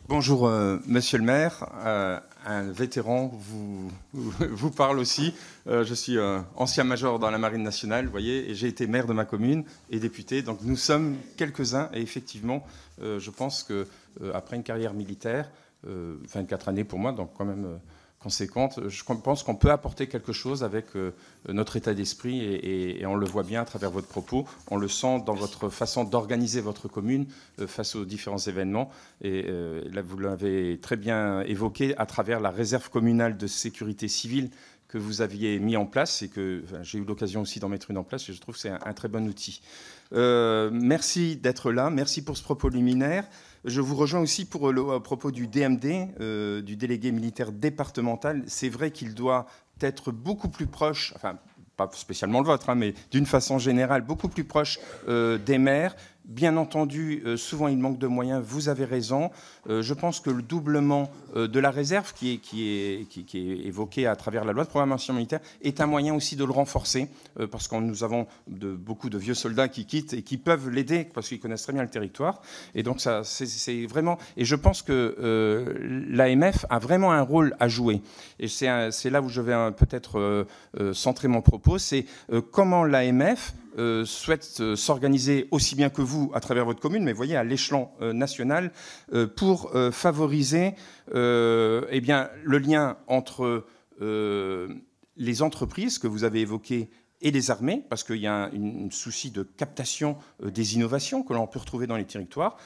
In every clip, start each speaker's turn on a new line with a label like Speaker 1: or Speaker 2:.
Speaker 1: Bonjour, monsieur le maire. Un vétéran vous parle aussi. Je suis ancien major dans la Marine nationale, vous voyez, et j'ai été maire de ma commune et député. Donc nous sommes quelques-uns. Et effectivement, je pense qu'après une carrière militaire, 24 années pour moi, donc quand même conséquente, je pense qu'on peut apporter quelque chose avec notre état d'esprit et on le voit bien à travers votre propos, on le sent dans votre façon d'organiser votre commune face aux différents événements. Et là, vous l'avez très bien évoqué à travers la réserve communale de sécurité civile que vous aviez mis en place et que j'ai eu l'occasion aussi d'en mettre une en place et je trouve que c'est un très bon outil. Merci d'être là, merci pour ce propos liminaire. Je vous rejoins aussi pour à propos du DMD, du délégué militaire départemental. C'est vrai qu'il doit être beaucoup plus proche, enfin pas spécialement le vôtre, hein, mais d'une façon générale, beaucoup plus proche des maires. Bien entendu, souvent il manque de moyens, vous avez raison. Je pense que le doublement de la réserve qui est évoqué à travers la loi de programmation militaire est un moyen aussi de le renforcer, parce que nous avons beaucoup de vieux soldats qui quittent et qui peuvent l'aider, parce qu'ils connaissent très bien le territoire. Et donc ça, c'est vraiment... Et je pense que l'AMF a vraiment un rôle à jouer. Et c'est là où je vais peut-être centrer mon propos, c'est comment l'AMF souhaite s'organiser aussi bien que vous à travers votre commune, mais voyez à l'échelon national pour favoriser eh bien, le lien entre les entreprises que vous avez évoquées et les armées, parce qu'il y a un souci de captation des innovations que l'on peut retrouver dans les territoires,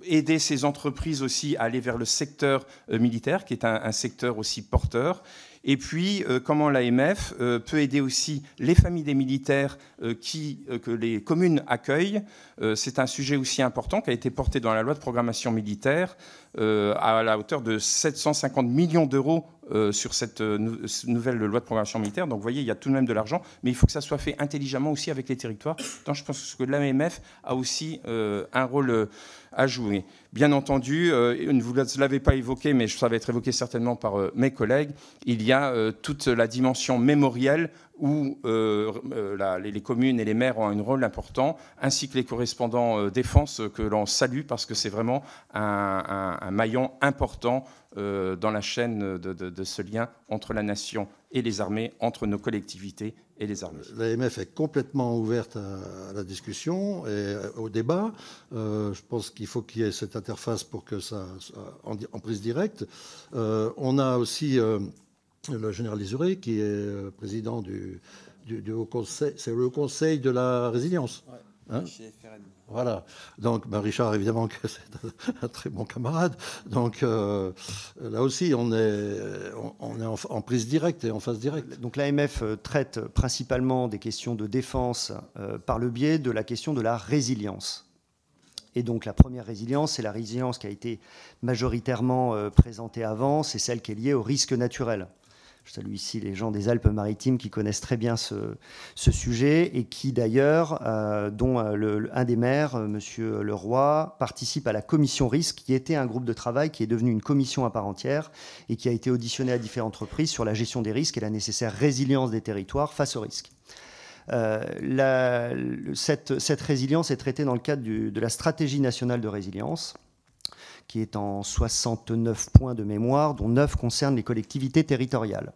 Speaker 1: aider ces entreprises aussi à aller vers le secteur militaire, qui est un secteur aussi porteur. Et puis, comment l'AMF peut aider aussi les familles des militaires que les communes accueillent. C'est un sujet aussi important qui a été porté dans la loi de programmation militaire à la hauteur de 750 millions d'euros sur cette nouvelle loi de programmation militaire. Donc, vous voyez, il y a tout de même de l'argent, mais il faut que ça soit fait intelligemment aussi avec les territoires. Donc, je pense que l'AMF a aussi un rôle à jouer. Bien entendu, vous ne l'avez pas évoqué, mais ça va être évoqué certainement par mes collègues, il y a toute la dimension mémorielle où les communes et les maires ont un rôle important, ainsi que les correspondants défense que l'on salue, parce que c'est vraiment un maillon important dans la chaîne de ce lien entre la nation et les armées, entre nos collectivités et les armées.
Speaker 2: L'AMF est complètement ouverte à la discussion et au débat. Je pense qu'il faut qu'il y ait cette interface pour que ça soit en prise directe. On a aussi le général Lézuré, qui est président du Haut Conseil, c'est le Haut Conseil de la résilience.
Speaker 3: Ouais,
Speaker 2: hein
Speaker 3: chez FRN.
Speaker 2: Voilà. Donc, Richard, évidemment, que c'est un très bon camarade. Donc, là aussi, on est en prise directe et en phase directe.
Speaker 3: Donc, l'AMF traite principalement des questions de défense par le biais de la question de la résilience. Et donc, la première résilience, c'est la résilience qui a été majoritairement présentée avant, c'est celle qui est liée au risque naturel. Je salue ici les gens des Alpes-Maritimes qui connaissent très bien ce sujet et qui d'ailleurs, dont un des maires, M. Leroy, participe à la commission risque, qui était un groupe de travail qui est devenu une commission à part entière et qui a été auditionné à différentes reprises sur la gestion des risques et la nécessaire résilience des territoires face aux risques. Cette résilience est traitée dans le cadre de la stratégie nationale de résilience, qui est en 69 points de mémoire, dont 9 concernent les collectivités territoriales.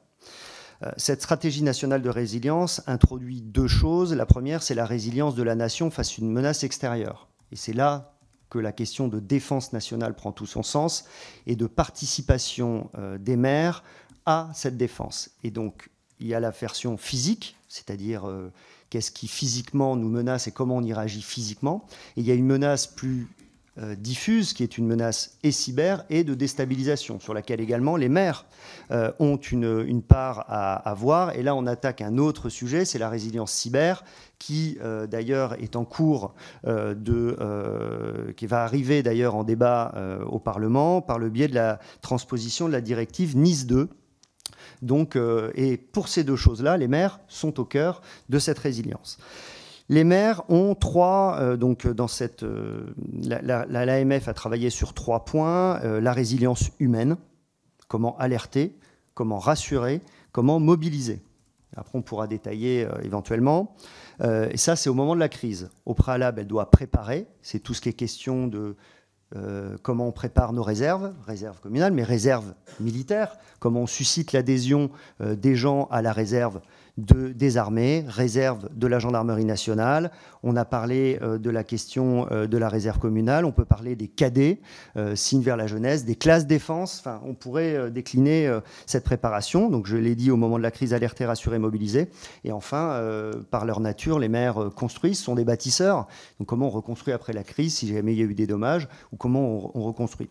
Speaker 3: Cette stratégie nationale de résilience introduit deux choses. La première, c'est la résilience de la nation face à une menace extérieure. Et c'est là que la question de défense nationale prend tout son sens et de participation des maires à cette défense. Et donc, il y a la version physique, c'est-à-dire qu'est-ce qui physiquement nous menace et comment on y réagit physiquement. Et il y a une menace plus diffuse, qui est une menace et cyber et de déstabilisation, sur laquelle également les maires ont une part à avoir. Et là, on attaque un autre sujet, c'est la résilience cyber, qui d'ailleurs est en cours, qui va arriver d'ailleurs en débat au Parlement, par le biais de la transposition de la directive Nice 2. Donc, et pour ces deux choses-là, les maires sont au cœur de cette résilience. Les maires ont donc dans cette... L'AMF a travaillé sur 3 points. La résilience humaine, comment alerter, comment rassurer, comment mobiliser. Après, on pourra détailler éventuellement. Et ça, c'est au moment de la crise. Au préalable, elle doit préparer. C'est tout ce qui est question de comment on prépare nos réserves communales, mais réserves militaires, comment on suscite l'adhésion des gens à la réserve des armées, réserve de la gendarmerie nationale. On a parlé de la question de la réserve communale, on peut parler des cadets, signes vers la jeunesse, des classes défense. Enfin, on pourrait décliner cette préparation. Donc, je l'ai dit, au moment de la crise, alerter, rassurer, mobiliser. Et enfin, par leur nature, les maires construisent, sont des bâtisseurs. Donc, comment on reconstruit après la crise, si jamais il y a eu des dommages, ou comment on reconstruit.